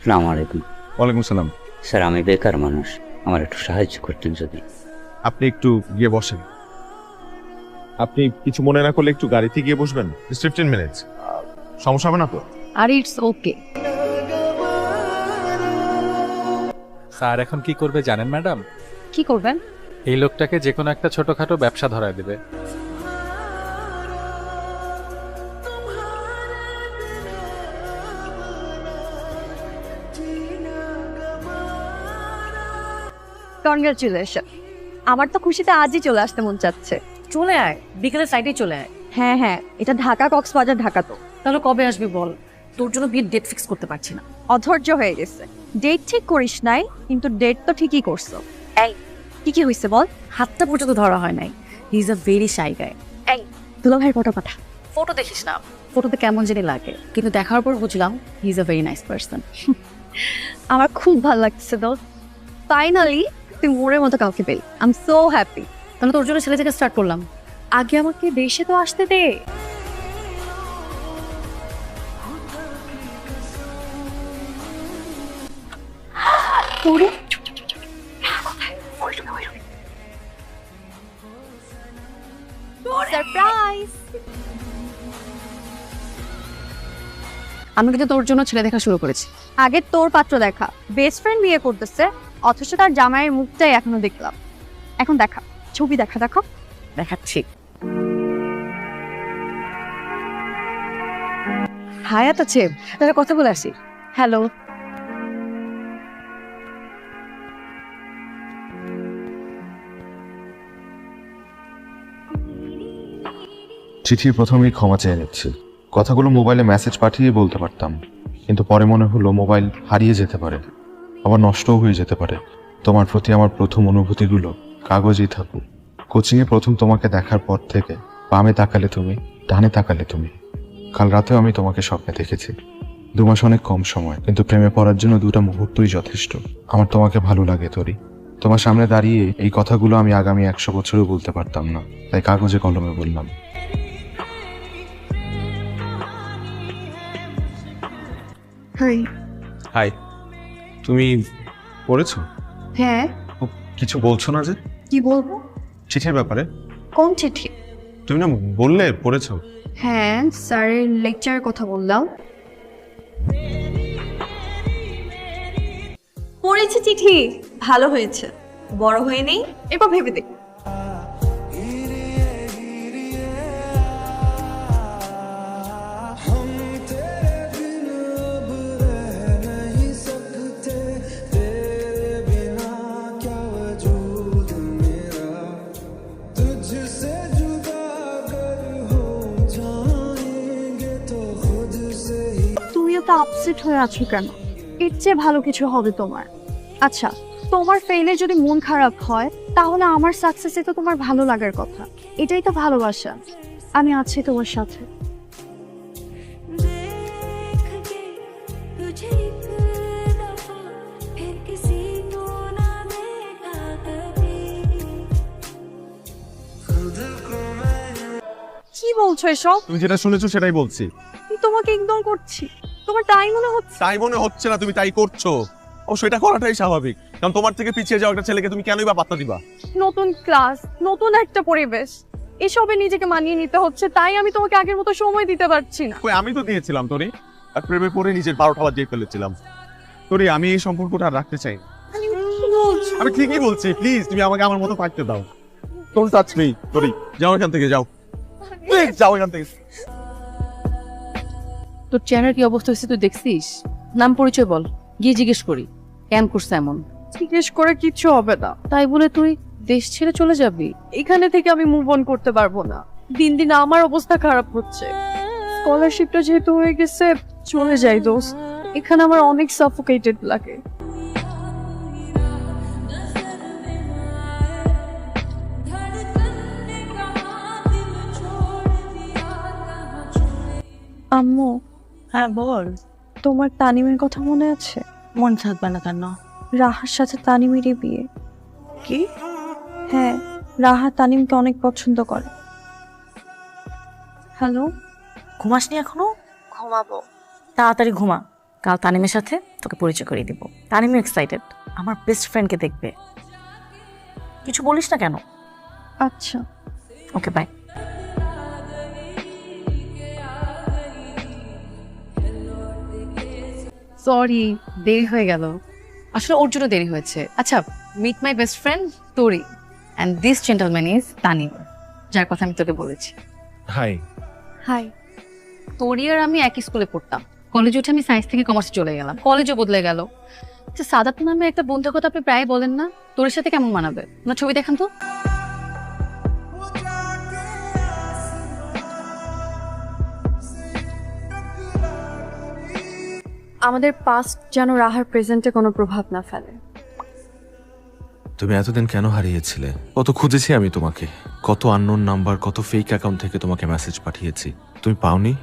আসসালামু আলাইকুম। ওয়ালাইকুম সালাম। স্যার, আমি বেকার মানুষ, আমার একটু সাহায্য করতেন যদি। আপনি একটু গিয়ে বসেন। আপনি কিছু মনে না করলে একটু গাড়িতে গিয়ে বসবেন। 15 মিনিটস, সমস্যা হবে না তো? আর ইটস ওকে। স্যার এখন কি করবে জানেন ম্যাডাম? কি করবেন? এই লোকটাকে যে কোনো একটা ছোটখাটো ব্যবসা ধরায় দেবে। কনগ্রাচুলেশন। আমার তো খুশিতে আজই চলে আসতে মন চাচ্ছে। চলে আয়, বিকেলের সাইডে চলে আয়। হ্যাঁ হ্যাঁ, এটা ঢাকা কক্সবাজার ঢাকা তো। তাহলে কবে আসবি বল? তোর জন্য বিয়ের ডেট ফিক্স করতে পারছি না। অধৈর্য হয়ে গেছে। ডেট ঠিক করিস নাই, কিন্তু ডেট তো ঠিকই করছো। এই কি কি হয়েছে বল? হাতটা পর্যন্ত ধরা হয় নাই। He is a very shy guy. এই দুলা ভাইয়ের ফটো পাঠা। ফটো দেখিস না, ফটোতে কেমন জানি লাগে, কিন্তু দেখার পর বুঝলাম হি is a very nice person. আমার খুব ভালো লাগছে তো। ফাইনালি তুই মোড়ের মতো কাউকে পেলি। I am so happy. তাহলে তোর জন্য ছেলে থেকে স্টার্ট করলাম। আগে আমাকে দেশে তো আসতে দে। তোরে সারপ্রাইজ। আমি কিন্তু তোর জন্য ছেলে দেখা শুরু করেছি। আগে তোর পাত্র দেখা, বেস্ট ফ্রেন্ড বিয়ে করতেছে, অথচ তার জামাইয়ের মুখটাই এখনো দেখলাম। এখন দেখা, ছবি দেখা দেখো। দেখাচ্ছি। হায়াত আছে, তাহলে কথা বলে আসি। হ্যালো। চিঠির প্রথমেই ক্ষমা চেয়ে নিচ্ছি। কথাগুলো মোবাইলে মেসেজ পাঠিয়ে বলতে পারতাম, কিন্তু পরে মনে হলো মোবাইল হারিয়ে যেতে পারে, আবার নষ্টও হয়ে যেতে পারে। তোমার প্রতি আমার প্রথম অনুভূতিগুলো কাগজেই থাকুক। কোচিংয়ে প্রথম তোমাকে দেখার পর থেকে বামে তাকালে তুমি, ডানে তাকালে তুমি। কাল রাতেও আমি তোমাকে স্বপ্নে দেখেছি। 2 মাস অনেক কম সময়, কিন্তু প্রেমে পড়ার জন্য 2টা মুহূর্তই যথেষ্ট। আমার তোমাকে ভালো লাগে তরি। তোমার সামনে দাঁড়িয়ে এই কথাগুলো আমি আগামী 100 বছরও বলতে পারতাম না, তাই কাগজে কলমে বললাম। হাই, তুমি পড়েছো? হ্যাঁ, কিছু বলছো না যে? কি বলবো? চিঠির ব্যাপারে কোন চিঠি? তুমি না বললে পড়েছো। হ্যাঁ, স্যারের লেকচারের কথা বললাম। পড়েছি চিঠি, ভালো হয়েছে। বড় হয়ে নেই, এবার ভেবে দেখ। তুমি এত আপসেট হয়ে আছো কেন? এর চেয়ে ভালো কিছু হবে তোমার। আচ্ছা, তোমার ফেইলে যদি মন খারাপ হয়, তাহলে আমার সাকসেসে তো তোমার ভালো লাগার কথা। এটাই তো ভালোবাসা। আমি আছি তোমার সাথে। কি বলছো এসব? তুমি যেটা শুনেছো সেটাই বলছি। আমি তোমাকে ইগনোর করছি, তোমার তাই মনে হচ্ছে? তাই মনে হচ্ছে না, তুমি তাই করছো। ও সেটা করাটাই স্বাভাবিক, কারণ তোমার থেকে পিছিয়ে যাওয়া একটা ছেলেকে তুমি কেনই বা পাত্তা দিবা? নতুন ক্লাস, নতুন একটা পরিবেশ, এসবে নিজেকে মানিয়ে নিতে হচ্ছে, তাই আমি তোমাকে আগের মতো সময় দিতে পারছি না। কই, আমি তো দিয়েছিলাম তোরে। আর প্রেমে পড়ে নিজের 12টা বাজিয়ে ফেলেছিলাম। তোরে আমি এই সম্পর্কটা আর রাখতে চাই না। কি বলছো? আমি ঠিকই বলছি, প্লিজ তুমি আমাকে আমার মতো থাকতে দাও। ডোন্ট টাচ মি তোরে। যাও এখান থেকে, যাও প্লিজ, যাও এখান থেকে। তোর চেহারার কি অবস্থা হয়েছে তুই দেখছিস? নাম পরিচয় বল, গিয়ে জিজ্ঞেস করি কেন করছে এমন। জিজ্ঞেস করে কিচ্ছু হবে না। তাই বলে তুই দেশ ছেড়ে চলে যাবি? এখানে থেকে আমি মুভ অন করতে পারবো না। দিন দিন আমার অবস্থা খারাপ হচ্ছে। স্কলারশিপটা যেহেতু হয়ে গেছে, চলে যাই দোস্ত। এখানে আমার অনেক সাফোকেটেড লাগে। আম্মু। হ্যাঁ বল। তোমার তানিমের কথা মনে আছে? মন থাকবে না কেন? রাহার সাথে তানিমেরই বিয়ে। কি? হ্যাঁ, রাহা তানিমকে অনেক পছন্দ করে। হ্যালো। ঘুমাসনি এখনো? ঘুমাবো। তাড়াতাড়ি ঘুমা, কাল তানিমের সাথে তোকে পরিচয় করিয়ে দিব। তানিমও এক্সাইটেড, আমার বেস্ট ফ্রেন্ডকে দেখবে। কিছু বলিস না কেন? আচ্ছা। Okay bye. সরি, দেরি হয়ে গেল। আসলে ওর জন্য দেরি হয়েছে। আচ্ছা, মিট মাই বেস্ট ফ্রেন্ড তোরি, and this gentleman is Tanim, যার কথা আমি তোকে বলেছি। হাই। হাই। তোরি আর আমি একই স্কুলে পড়তাম। কলেজে উঠে আমি সায়েন্স থেকে কমার্সে চলে গেলাম, কলেজও বদলে গেল। আচ্ছা, সাদাত নামে একটা বন্ধুর কথা আপনি প্রায় বলেন না, তোর সাথে কেমন মানাবে? না ছবি দেখান তো। আমাদের পাস্ট যেন রাহার প্রেজেন্টে কোনো প্রভাব না ফেলে। তুমি এতদিন কেন হারিয়েছিলে? কত খুঁজেছি আমি তোমাকে, কত আননোন নাম্বার, কত ফেক অ্যাকাউন্ট থেকে তোমাকে মেসেজ পাঠিয়েছি, তুমি পাওনি?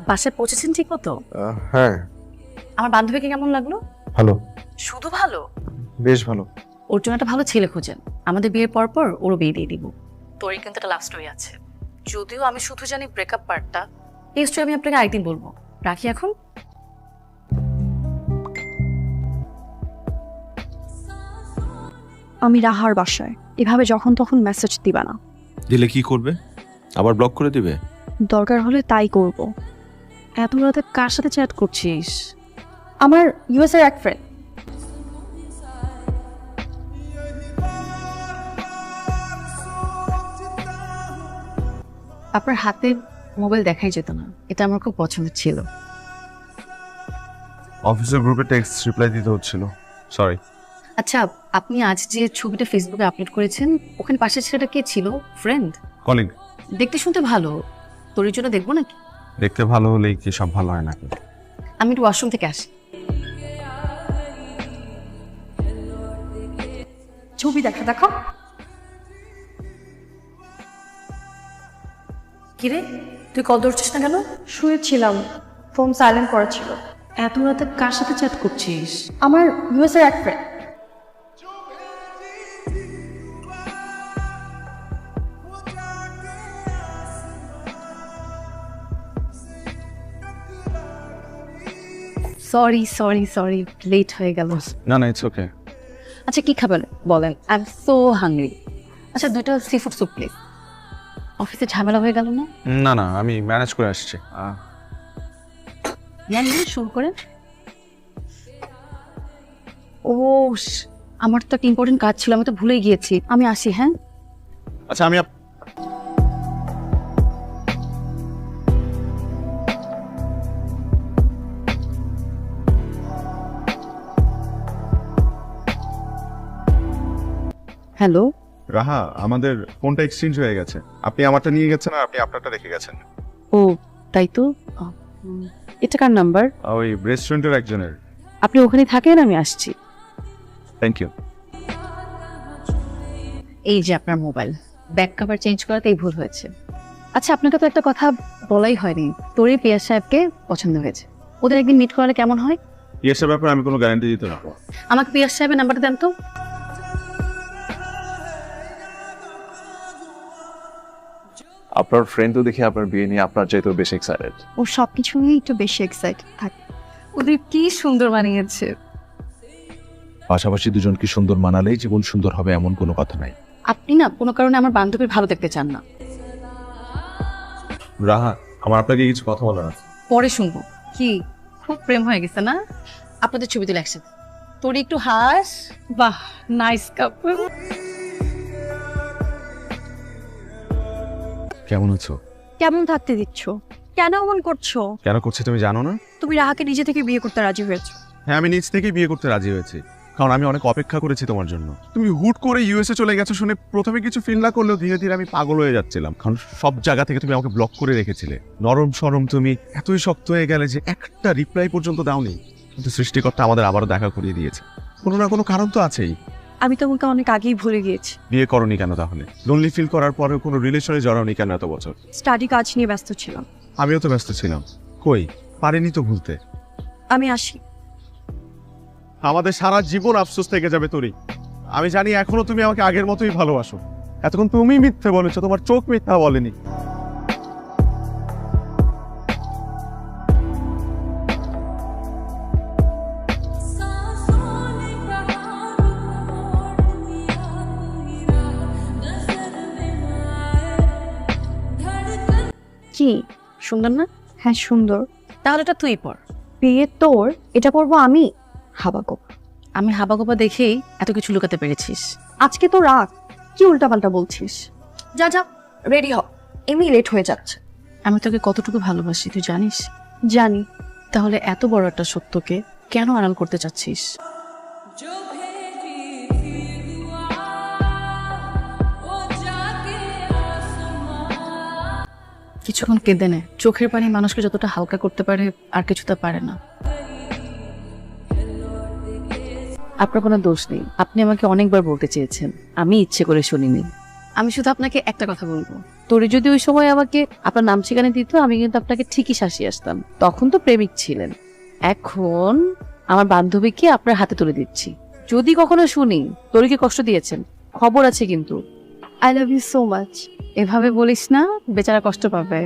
বাসায় পৌঁছেছেন ঠিক মতো? হ্যাঁ, আমার বান্ধবীকে কেমন লাগলো? ভালো, শুধু ভালো? বেশ ভালো। ওর জন্য একটা ভালো ছেলে খোঁজেন, আমাদের বিয়ের পর পর ওরও বিয়ে দিয়ে দিব। তোরই কিন্তু একটা লাভ স্টোরি আছে, যদিও আমি শুধু জানি ব্রেকআপ পার্টটা। এই স্টোরি আমি আপনাকে আরেকদিন বলবো। রাখি এখন। আমি রাহার বাসায়, এভাবে যখন তখন মেসেজ দিবা না। দিলে কি করবে? আবার ব্লক করে দিবে? দরকার হলে তাই করব। এত রাতে কার সাথে চ্যাট করছিস? আমার ইউএস এর এক ফ্রেন্ড। আপনার হাতে মোবাইল দেখাই যেত না, এটা আমার খুব পছন্দের ছিল। অফিসের গ্রুপে টেক্সট রিপ্লাই দিতে হচ্ছিল, সরি। আচ্ছা, আপনি আজ যে ছবিটা ফেসবুকে আপলোড করেছেন, ওখানে পাশের ছেলেটা কে ছিল? ফ্রেন্ড? কলিগ। দেখতে শুনতে ভালো, তোর জন্য দেখবো নাকি? দেখতে ভালো হলেই কি সব ভালো হয় নাকি? আমি একটু ওয়াশরুম থেকে আসি। ছবি দেখো। কিরে, তুই কল ধরছিস না কেন? শুয়েছিলাম, ফোন সাইলেন্ট করা ছিল। এত রাতে কার সাথে চ্যাট করছিস? আমার ইউএস এর এক friend. Sorry sorry sorry, late হয়ে গেল। না না, ইটস ওকে। আচ্ছা, কি খাবেন বলেন? I am so hungry. আচ্ছা, 2টা সি ফুড স্যুপ প্লিজ। অফিসে ঝামেলা হয়ে গেল না? না না, আমি ম্যানেজ করে আসছি। নেন শুরু করেন। ও, আমার তো একটা ইম্পর্টেন্ট কাজ ছিল, আমি তো ভুলেই গিয়েছি। আমি আসি, হ্যাঁ? আচ্ছা, আমি হ্যালো। রাহা, আমাদের ফোনটা এক্সচেঞ্জ হয়ে গেছে। আপনি আমারটা নিয়ে গেছেন আর আপনি আপনারটা রেখে গেছেন। ও, তাই তো। এটা কার নাম্বার? ওই রেস্টুরেন্টের একজনের। আপনি ওখানে থাকেন, আমি আসছি। Thank you. এই যে আপনার মোবাইল, ব্যাক কভার চেঞ্জ করাতেই ভুল হয়েছে। আচ্ছা, আপনাকে তো একটা কথা বলাই হয়নি, তোরই পিয়াস সাহেবকে পছন্দ হয়েছে। ওদের একদিন মিট করালে কেমন হয়? ইয়েসের ব্যাপারে আমি কোনো গ্যারান্টি দিতে পারবো। আমাকে পিয়াস সাহেবের নাম্বারটা দেন তো। আপনার ফ্রেন্ড তো দেখি আপনার বিয়ে নিয়ে আপনার চাইতেও বেশি এক্সাইটেড। ও সবকিছু নিয়ে একটু বেশি এক্সাইটেড থাকে। ওদের কি সুন্দর বানিয়েছে। পাশাপাশি দুজন কি সুন্দর মানালেই জীবন সুন্দর হবে এমন কোনো কথা নাই। আপনি না কোনো কারণে আমার বান্ধবীর ভালো দেখতে চান না। রাহা, আমার আপনাকে কিছু কথা বলার আছে। পরে শুনবো। কি খুব প্রেম হয়ে গেছে না? আপনাদের ছবি তুলে একসাথে। তোর একটু হাস। বাহ, নাইস কাপল। কেমন আছো? কেমন থাকতে দিচ্ছ? কেন এমন করছো? কেন করছি তুমি জানো না? তুমি রাহাকে নিজে থেকে বিয়ে করতে রাজি হয়েছো। হ্যাঁ, আমি নিজ থেকেই বিয়ে করতে রাজি হয়েছি, কারণ আমি অনেক অপেক্ষা করেছি তোমার জন্য। তুমি হুট করে ইউএসএ চলে গেছো শুনে প্রথমে কিছু ফিল না করলেও ধীরে ধীরে আমি পাগল হয়ে যাচ্ছিলাম, কারণ সব জায়গা থেকে তুমি আমাকে ব্লক করে রেখেছিলে। নরম সরম তুমি এতই শক্ত হয়ে গেলে যে একটা রিপ্লাই পর্যন্ত দাওনি। কিন্তু সৃষ্টিকর্তা আমাদের আবারও দেখা করিয়ে দিয়েছে। কোনো না কোনো কারণ তো আছেই। আমি তোমাকে অনেক আগেই ভুলে গিয়েছি। বিয়ে করনি কেন তাহলে? লোনলি ফিল করার পরেও কোনো রিলেশনে জড়াওনি কেন এত বছর? স্টাডি কাজ নিয়ে ব্যস্ত ছিলাম। আমিও তো ব্যস্ত ছিলাম, কই পারিনি তো ভুলতে। আমি আসি। আমাদের সারা জীবন আফসোস থেকে যাবে তোরই। আমি জানি এখনো তুমি আমাকে আগের মতোই ভালোবাসো। এতক্ষণ তুমি মিথ্যে বলেছো, তোমার চোখ মিথ্যা বলেনি। কি? সুন্দর না? হ্যাঁ সুন্দর। তাহলে এটা তুই পর। বিয়ে তোর, এটা পরবো আমি? হাবাগো, আমি হাবাগোবা দেখেই এত কিছু লুকাতে পেরেছিস। আজকে তো রাগ, কি উল্টাপাল্টা বলছিস? যা যা, রেডি হ, এমনি লেট হয়ে যাচ্ছে। আমি তোকে কতটুকু ভালোবাসি তুই জানিস? জানি। তাহলে এত বড় একটা সত্যকে কেন আড়াল করতে চাচ্ছিস? কিছুক্ষণ কেঁদে নে। চোখের পানি মানুষকে যতটা হালকা করতে পারে আর কিছু তা পারে না। আপনার কোনো দোষ নেই, আপনি আমাকে অনেকবার বলতে চেয়েছেন, আমি ইচ্ছে করে শুনিনি। আমি শুধু আপনাকে একটা কথা বলবো, তোরে যদি ওই সময় আমাকে আপনার নাম ঠিকানা দিত, আমি কিন্তু আপনাকে ঠিকই শাসিয়ে আসতাম। তখন তো প্রেমিক ছিলেন, এখন আমার বান্ধবীকে আপনার হাতে তুলে দিচ্ছি। যদি কখনো শুনি তোরকে কষ্ট দিয়েছেন, খবর আছে কিন্তু। I love you so much. এভাবে বলিস না, বেচারা কষ্ট পাবে।